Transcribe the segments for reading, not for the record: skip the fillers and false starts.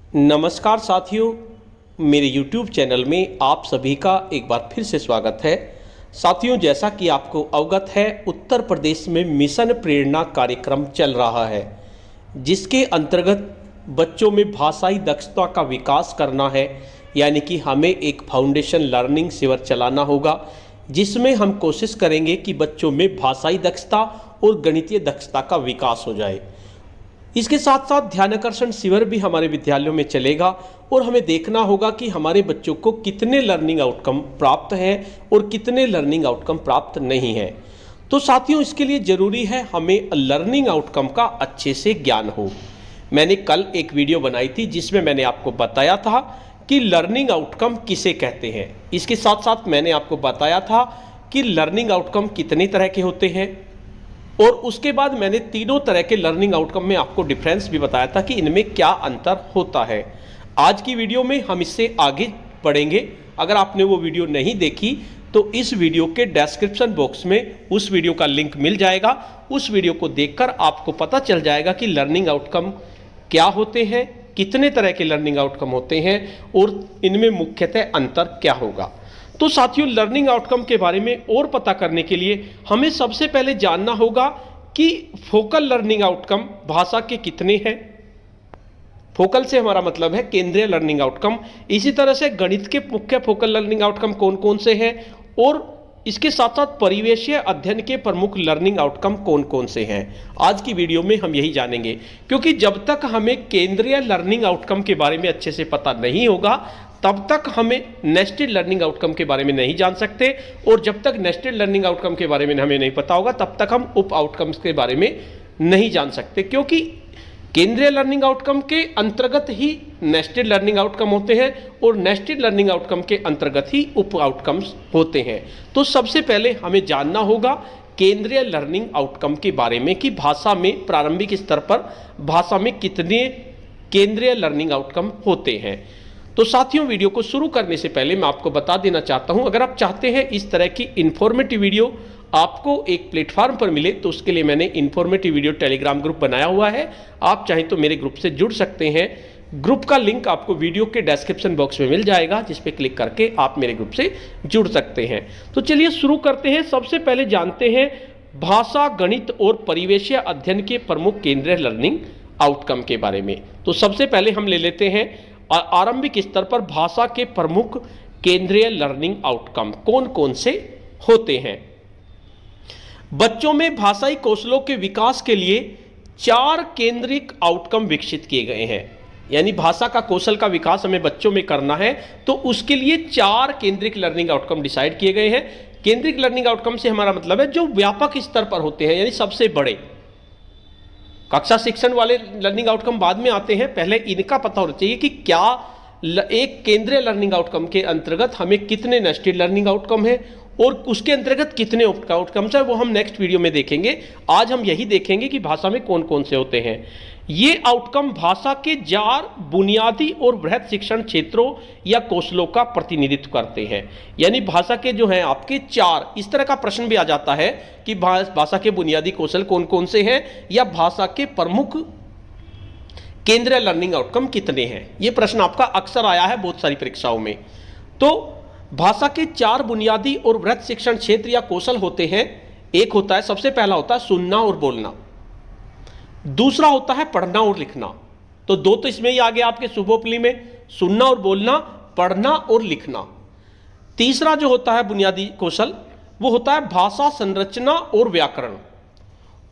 नमस्कार साथियों, मेरे YouTube चैनल में आप सभी का एक बार फिर से स्वागत है। साथियों, जैसा कि आपको अवगत है, उत्तर प्रदेश में मिशन प्रेरणा कार्यक्रम चल रहा है, जिसके अंतर्गत बच्चों में भाषाई दक्षता का विकास करना है। यानी कि हमें एक फाउंडेशन लर्निंग शिविर चलाना होगा, जिसमें हम कोशिश करेंगे कि बच्चों में भाषाई दक्षता और गणितीय दक्षता का विकास हो जाए। इसके साथ साथ ध्यानाकर्षण शिविर भी हमारे विद्यालयों में चलेगा और हमें देखना होगा कि हमारे बच्चों को कितने लर्निंग आउटकम प्राप्त हैं और कितने लर्निंग आउटकम प्राप्त नहीं हैं। तो साथियों, इसके लिए ज़रूरी है हमें लर्निंग आउटकम का अच्छे से ज्ञान हो। मैंने कल एक वीडियो बनाई थी जिसमें मैंने आपको बताया था कि लर्निंग आउटकम किसे कहते हैं। इसके साथ साथ मैंने आपको बताया था कि लर्निंग आउटकम कितने तरह के होते हैं, और उसके बाद मैंने तीनों तरह के लर्निंग आउटकम में आपको डिफरेंस भी बताया था कि इनमें क्या अंतर होता है। आज की वीडियो में हम इससे आगे बढ़ेंगे। अगर आपने वो वीडियो नहीं देखी तो इस वीडियो के डिस्क्रिप्शन बॉक्स में उस वीडियो का लिंक मिल जाएगा। उस वीडियो को देखकर आपको पता चल जाएगा कि लर्निंग आउटकम क्या होते हैं, कितने तरह के लर्निंग आउटकम होते हैं और इनमें मुख्यतः अंतर क्या होगा। तो साथियों, लर्निंग आउटकम के बारे में और पता करने के लिए हमें सबसे पहले जानना होगा कि फोकल लर्निंग आउटकम भाषा के कितने हैं। फोकल से हमारा मतलब है केंद्रीय लर्निंग आउटकम। इसी तरह से गणित के मुख्य फोकल लर्निंग आउटकम कौन कौन से हैं, और इसके साथ साथ परिवेशीय अध्ययन के प्रमुख लर्निंग आउटकम कौन कौन से हैं। आज की वीडियो में हम यही जानेंगे, क्योंकि जब तक हमें केंद्रीय लर्निंग आउटकम के बारे में अच्छे से पता नहीं होगा तब तक हमें नेस्टेड लर्निंग आउटकम के बारे में नहीं जान सकते, और जब तक नेस्टेड लर्निंग आउटकम के बारे में हमें नहीं पता होगा तब तक हम उप आउटकम्स के बारे में नहीं जान सकते, क्योंकि केंद्रीय लर्निंग आउटकम के अंतर्गत ही नेस्टेड लर्निंग आउटकम होते हैं और नेस्टेड लर्निंग आउटकम के अंतर्गत ही उप आउटकम्स होते हैं। तो सबसे पहले हमें जानना होगा केंद्रीय लर्निंग आउटकम के बारे में कि भाषा में प्रारंभिक स्तर पर भाषा में कितने केंद्रीय लर्निंग आउटकम होते हैं। तो साथियों, वीडियो को शुरू करने से पहले मैं आपको बता देना चाहता हूं, अगर आप चाहते हैं इस तरह की इन्फॉर्मेटिव वीडियो आपको एक प्लेटफॉर्म पर मिले तो उसके लिए मैंने इन्फॉर्मेटिव वीडियो टेलीग्राम ग्रुप बनाया हुआ है। आप चाहें तो मेरे ग्रुप से जुड़ सकते हैं। ग्रुप का लिंक आपको वीडियो के डिस्क्रिप्शन बॉक्स में मिल जाएगा, जिस पे क्लिक करके आप मेरे ग्रुप से जुड़ सकते हैं। तो चलिए शुरू करते हैं। सबसे पहले जानते हैं भाषा, गणित और परिवेशीय अध्ययन के प्रमुख केंद्रीय लर्निंग आउटकम के बारे में। तो सबसे पहले हम ले लेते हैं आरंभिक स्तर पर भाषा के प्रमुख केंद्रीय लर्निंग आउटकम कौन कौन से होते हैं। बच्चों में भाषाई कौशलों के विकास के लिए 4 केंद्रीय आउटकम विकसित किए गए हैं। यानी भाषा का कौशल का विकास हमें बच्चों में करना है तो उसके लिए 4 केंद्रीय लर्निंग आउटकम डिसाइड किए गए हैं। केंद्रीय लर्निंग आउटकम से हमारा मतलब है जो व्यापक स्तर पर होते हैं, यानी सबसे बड़े। कक्षा शिक्षण वाले लर्निंग आउटकम बाद में आते हैं, पहले इनका पता होना चाहिए कि क्या एक केंद्रीय लर्निंग आउटकम के अंतर्गत हमें कितने नेस्टेड लर्निंग आउटकम है और उसके अंतर्गत कितने उप आउटकम्स है, वो हम नेक्स्ट वीडियो में देखेंगे। आज हम यही देखेंगे कि भाषा में कौन कौन से होते हैं। ये आउटकम भाषा के 4 बुनियादी और वृहद शिक्षण क्षेत्रों या कौशलों का प्रतिनिधित्व करते हैं। यानी भाषा के जो हैं आपके 4, इस तरह का प्रश्न भी आ जाता है कि भाषा के बुनियादी कौशल कौन कौन से हैं या भाषा के प्रमुख केंद्रीय लर्निंग आउटकम कितने हैं। ये प्रश्न आपका अक्सर आया है बहुत सारी परीक्षाओं में। तो भाषा के 4 बुनियादी और वृहद शिक्षण क्षेत्र या कौशल होते हैं। एक होता है, सबसे पहला होता है सुनना और बोलना। दूसरा होता है पढ़ना और लिखना। तो 2 तो इसमें ही आ गया आपके सुबोपली में, सुनना और बोलना, पढ़ना और लिखना। तीसरा जो होता है बुनियादी कौशल वो होता है भाषा संरचना और व्याकरण।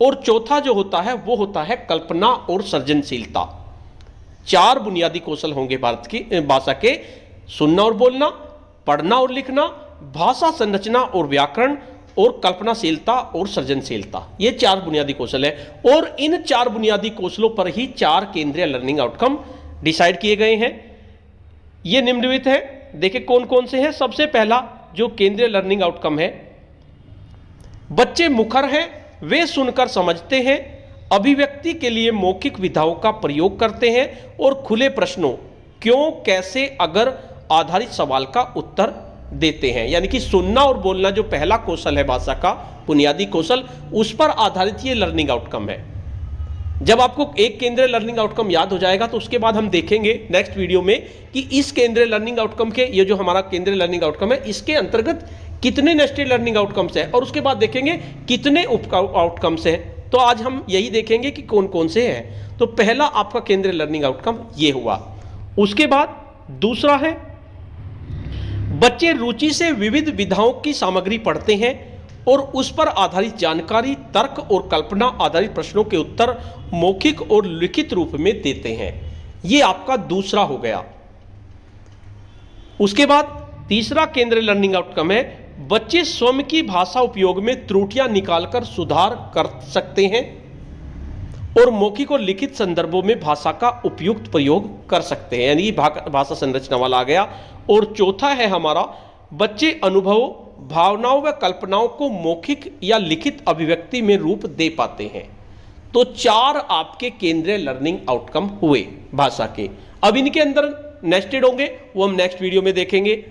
और चौथा जो होता है वो होता है कल्पना और सृजनशीलता। 4 बुनियादी कौशल होंगे भारत की भाषा के, सुनना और बोलना, पढ़ना और लिखना, भाषा संरचना और व्याकरण, और कल्पनाशीलता और सृजनशीलता। ये 4 बुनियादी कौशल है और इन 4 बुनियादी कौशलों पर ही 4 केंद्रीय लर्निंग आउटकम डिसाइड किए गए हैं। ये निम्नलिखित है, देखिए कौन कौन से हैं। सबसे पहला जो केंद्रीय लर्निंग आउटकम है, बच्चे मुखर हैं, वे सुनकर समझते हैं, अभिव्यक्ति के लिए मौखिक विधाओं का प्रयोग करते हैं और खुले प्रश्नों क्यों, कैसे, अगर आधारित सवाल का उत्तर देते हैं। यानी कि सुनना और बोलना जो पहला कौशल है भाषा का बुनियादी कौशल, उस पर आधारित ये लर्निंग आउटकम है। जब आपको एक केंद्रीय लर्निंग आउटकम याद हो जाएगा तो उसके बाद हम देखेंगे नेक्स्ट वीडियो में कि इस केंद्रीय लर्निंग आउटकम के, ये जो हमारा केंद्रीय लर्निंग आउटकम है, इसके अंतर्गत कितने नेस्टेड लर्निंग आउटकम्स हैं और उसके बाद देखेंगे कितने उप आउटकम्स हैं। तो आज हम यही देखेंगे कि कौन कौन से हैं। तो पहला आपका केंद्रीय लर्निंग आउटकम ये हुआ। उसके बाद दूसरा है, बच्चे रुचि से विविध विधाओं की सामग्री पढ़ते हैं और उस पर आधारित जानकारी, तर्क और कल्पना आधारित प्रश्नों के उत्तर मौखिक और लिखित रूप में देते हैं। यह आपका दूसरा हो गया। उसके बाद तीसरा केंद्रीय लर्निंग आउटकम है, बच्चे स्वयं की भाषा उपयोग में त्रुटियां निकालकर सुधार कर सकते हैं और मौखिक और लिखित संदर्भों में भाषा का उपयुक्त प्रयोग कर सकते हैं, यानी भाषा संरचना वाला आ गया। और चौथा है हमारा, बच्चे अनुभवों, भावनाओं व कल्पनाओं को मौखिक या लिखित अभिव्यक्ति में रूप दे पाते हैं। तो 4 आपके केंद्रीय लर्निंग आउटकम हुए भाषा के। अब इनके अंदर नेस्टेड होंगे, वो हम नेक्स्ट वीडियो में देखेंगे।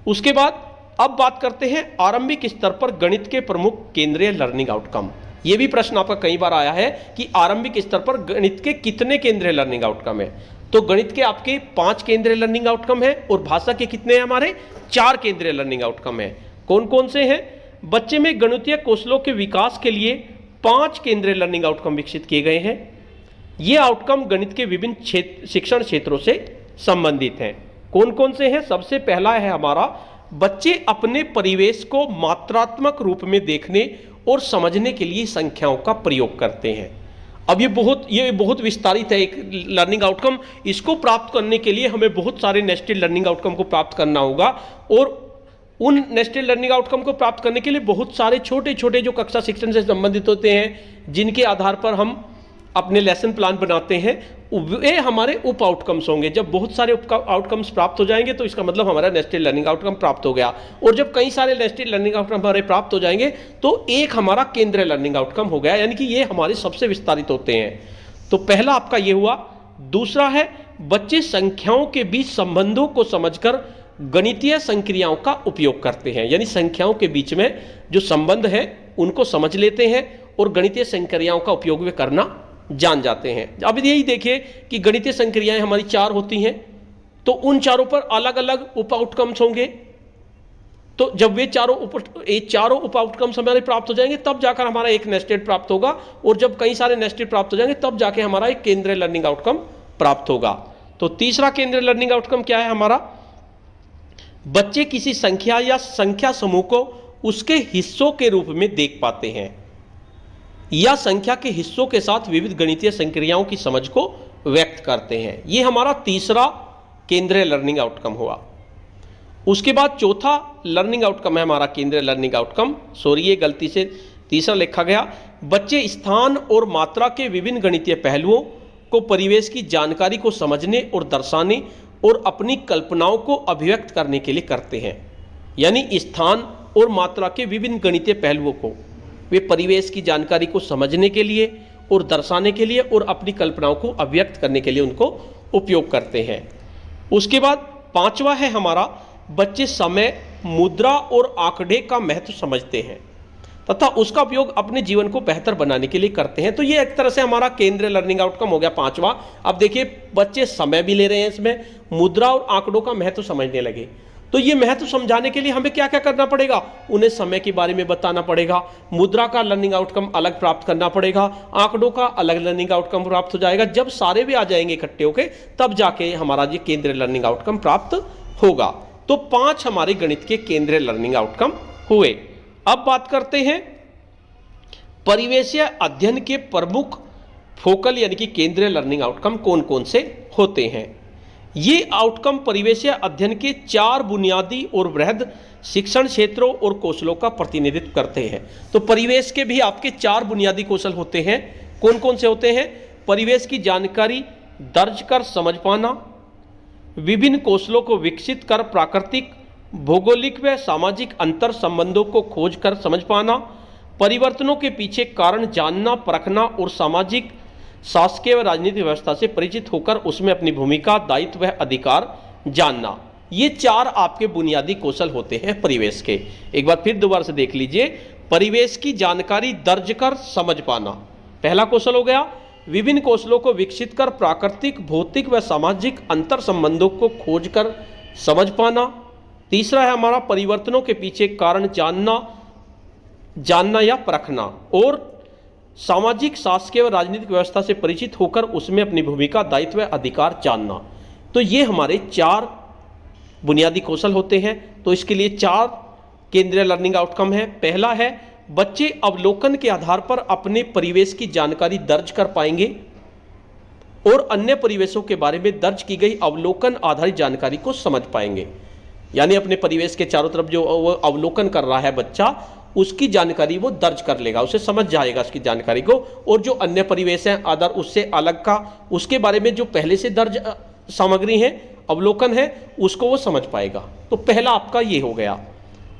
उसके बाद अब बात करते हैं आरंभिक स्तर पर गणित के प्रमुख केंद्रीय लर्निंग आउटकम। यह भी प्रश्न आपका कई बार आया है कि आरंभिक स्तर पर गणित के कितने केंद्रीय लर्निंग आउटकम है। तो गणित के आपके 5 केंद्रीय लर्निंग आउटकम है और भाषा के कितने हैं हमारे? 4 केंद्रीय लर्निंग आउटकम है। कौन कौन से हैं? बच्चे में गणितीय कौशलों के विकास के लिए 5 केंद्रीय लर्निंग आउटकम विकसित किए गए हैं। ये आउटकम गणित के विभिन्न शिक्षण क्षेत्रों से संबंधित हैं। कौन कौन से हैं? सबसे पहला है हमारा, बच्चे अपने परिवेश को मात्रात्मक रूप में देखने और समझने के लिए संख्याओं का प्रयोग करते हैं। अब ये बहुत विस्तारित है एक लर्निंग आउटकम। इसको प्राप्त करने के लिए हमें बहुत सारे नेस्टेड लर्निंग आउटकम को प्राप्त करना होगा और उन नेस्टेड लर्निंग आउटकम को प्राप्त करने के लिए बहुत सारे छोटे छोटे जो कक्षा शिक्षण से संबंधित होते हैं, जिनके आधार पर हम अपने लेसन प्लान बनाते हैं, वे हमारे उप आउटकम्स होंगे। जब बहुत सारे उप आउटकम्स प्राप्त हो जाएंगे तो इसका मतलब हमारा नेस्टेड लर्निंग आउटकम प्राप्त हो गया। और जब कई सारे नेस्टेड लर्निंग आउटकम हमारे प्राप्त हो जाएंगे तो एक हमारा केंद्रीय लर्निंग आउटकम हो गया, यानी कि ये हमारे सबसे विस्तारित होते हैं। तो पहला आपका ये हुआ। दूसरा है, बच्चे संख्याओं के बीच संबंधों को समझकर गणितीय संक्रियाओं का उपयोग करते हैं, यानी संख्याओं के बीच में जो संबंध है उनको समझ लेते हैं और गणितीय संक्रियाओं का उपयोग वे करना जान जाते हैं। अब यही देखिए कि गणितीय संक्रियाएं हमारी 4 होती हैं, तो उन चारों पर अलग अलग उप आउटकम्स होंगे। तो जब वे चारों उप आउटकम्स हमारे प्राप्त हो जाएंगे तब जाकर हमारा एक नेस्टेड प्राप्त होगा, और जब कई सारे नेस्टेड प्राप्त हो जाएंगे तब जाके हमारा एक केंद्रीय लर्निंग आउटकम प्राप्त होगा। तो तीसरा केंद्रीय लर्निंग आउटकम क्या है हमारा? बच्चे किसी संख्या या संख्या समूह को उसके हिस्सों के रूप में देख पाते हैं या संख्या के हिस्सों के साथ विविध गणितीय संक्रियाओं की समझ को व्यक्त करते हैं। यह हमारा तीसरा केंद्रीय लर्निंग आउटकम हुआ। उसके बाद चौथा लर्निंग आउटकम है हमारा केंद्रीय लर्निंग आउटकम, ये गलती से तीसरा लिखा गया। बच्चे स्थान और मात्रा के विभिन्न गणितीय पहलुओं को, परिवेश की जानकारी को समझने और दर्शाने और अपनी कल्पनाओं को अभिव्यक्त करने के लिए करते हैं। यानी स्थान और मात्रा के विभिन्न गणितीय पहलुओं को वे परिवेश की जानकारी को समझने के लिए और दर्शाने के लिए और अपनी कल्पनाओं को अभिव्यक्त करने के लिए उनको उपयोग करते हैं। उसके बाद पांचवा है हमारा, बच्चे समय, मुद्रा और आंकड़े का महत्व समझते हैं तथा उसका उपयोग अपने जीवन को बेहतर बनाने के लिए करते हैं। तो ये एक तरह से हमारा केंद्रीय लर्निंग आउटकम हो गया पांचवा। अब देखिए, बच्चे समय भी ले रहे हैं इसमें, मुद्रा और आंकड़ों का महत्व समझने लगे। तो ये महत्व समझाने के लिए हमें क्या क्या करना पड़ेगा? उन्हें समय के बारे में बताना पड़ेगा, मुद्रा का लर्निंग आउटकम अलग प्राप्त करना पड़ेगा, आंकड़ों का अलग लर्निंग आउटकम प्राप्त हो जाएगा। जब सारे भी आ जाएंगे इकट्ठे होके तब जाके हमारा ये केंद्रीय लर्निंग आउटकम प्राप्त होगा। तो 5 हमारे गणित के केंद्रीय लर्निंग आउटकम हुए। अब बात करते हैं परिवेशीय अध्ययन के प्रमुख फोकल यानी कि केंद्रीय लर्निंग आउटकम कौन कौन से होते हैं। ये आउटकम परिवेशीय अध्ययन के 4 बुनियादी और वृहद शिक्षण क्षेत्रों और कौशलों का प्रतिनिधित्व करते हैं। तो परिवेश के भी आपके 4 बुनियादी कौशल होते हैं। कौन कौन से होते हैं? परिवेश की जानकारी दर्ज कर समझ पाना, विभिन्न कौशलों को विकसित कर प्राकृतिक, भौगोलिक व सामाजिक अंतर संबंधों को खोज कर समझ पाना, परिवर्तनों के पीछे कारण जानना परखना और सामाजिक, शासकीय व राजनीतिक व्यवस्था से परिचित होकर उसमें अपनी भूमिका, दायित्व व अधिकार जानना। ये 4 आपके बुनियादी कौशल होते हैं परिवेश के। एक बार फिर दोबारा से देख लीजिए। परिवेश की जानकारी दर्ज कर समझ पाना पहला कौशल हो गया। विभिन्न कौशलों को विकसित कर प्राकृतिक, भौतिक व सामाजिक अंतर संबंधों को खोजकर समझ पाना। तीसरा है हमारा परिवर्तनों के पीछे कारण जानना या परखना। और सामाजिक, शासकीय व राजनीतिक व्यवस्था से परिचित होकर उसमें अपनी भूमिका, दायित्व व अधिकार जानना। तो ये हमारे 4 बुनियादी कौशल होते हैं। तो इसके लिए 4 केंद्रीय लर्निंग आउटकम है। पहला है बच्चे अवलोकन के आधार पर अपने परिवेश की जानकारी दर्ज कर पाएंगे और अन्य परिवेशों के बारे में दर्ज की गई अवलोकन आधारित जानकारी को समझ पाएंगे। यानी अपने परिवेश के चारों तरफ जो वो अवलोकन कर रहा है बच्चा, उसकी जानकारी वो दर्ज कर लेगा, उसे समझ जाएगा उसकी जानकारी को। और जो अन्य परिवेश हैं अदर उससे अलग का, उसके बारे में जो पहले से दर्ज सामग्री है, अवलोकन है, उसको वो समझ पाएगा। तो पहला आपका ये हो गया।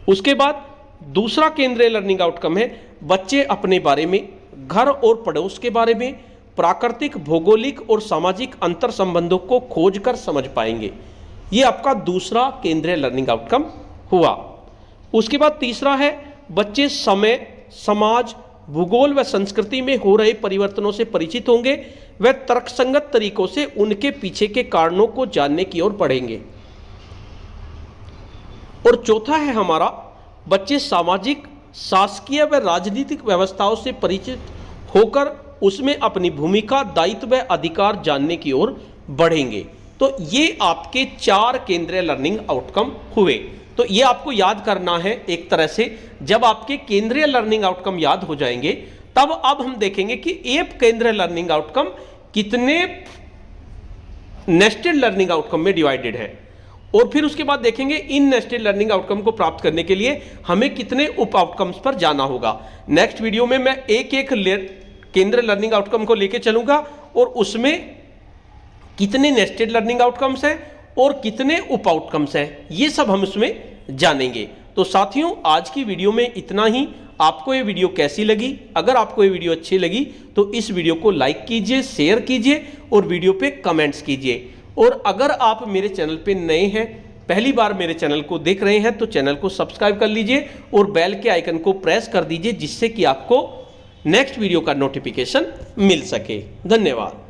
उसके बाद दूसरा केंद्रीय लर्निंग आउटकम है बच्चे अपने बारे में, घर और पड़ोस के बारे में, प्राकृतिक, भौगोलिक और सामाजिक अंतर संबंधों को खोजकर समझ पाएंगे। ये आपका दूसरा केंद्रीय लर्निंग आउटकम हुआ। उसके बाद तीसरा है बच्चे समय, समाज, भूगोल व संस्कृति में हो रहे परिवर्तनों से परिचित होंगे व तर्कसंगत तरीकों से उनके पीछे के कारणों को जानने की ओर बढ़ेंगे। और चौथा है हमारा बच्चे सामाजिक, शासकीय व राजनीतिक व्यवस्थाओं से परिचित होकर उसमें अपनी भूमिका, दायित्व व अधिकार जानने की ओर बढ़ेंगे। तो ये आपके 4 केंद्रीय लर्निंग आउटकम हुए। तो ये आपको याद करना है एक तरह से। जब आपके केंद्रीय लर्निंग आउटकम याद हो जाएंगे तब अब हम देखेंगे कि एक केंद्रीय लर्निंग आउटकम कितने नेस्टेड लर्निंग आउटकम में डिवाइडेड है। और फिर उसके बाद देखेंगे इन नेस्टेड लर्निंग आउटकम को प्राप्त करने के लिए हमें कितने उप आउटकम्स पर जाना होगा। नेक्स्ट वीडियो में मैं एक एक केंद्रीय लर्निंग आउटकम को लेकर चलूंगा और उसमें कितने नेस्टेड लर्निंग आउटकम्स हैं और कितने उप आउटकम्स हैं, ये सब हम उसमें जानेंगे। तो साथियों, आज की वीडियो में इतना ही। आपको ये वीडियो कैसी लगी? अगर आपको ये वीडियो अच्छी लगी तो इस वीडियो को लाइक कीजिए, शेयर कीजिए और वीडियो पे कमेंट्स कीजिए। और अगर आप मेरे चैनल पे नए हैं, पहली बार मेरे चैनल को देख रहे हैं, तो चैनल को सब्सक्राइब कर लीजिए और बेल के आइकन को प्रेस कर दीजिए, जिससे कि आपको नेक्स्ट वीडियो का नोटिफिकेशन मिल सके। धन्यवाद।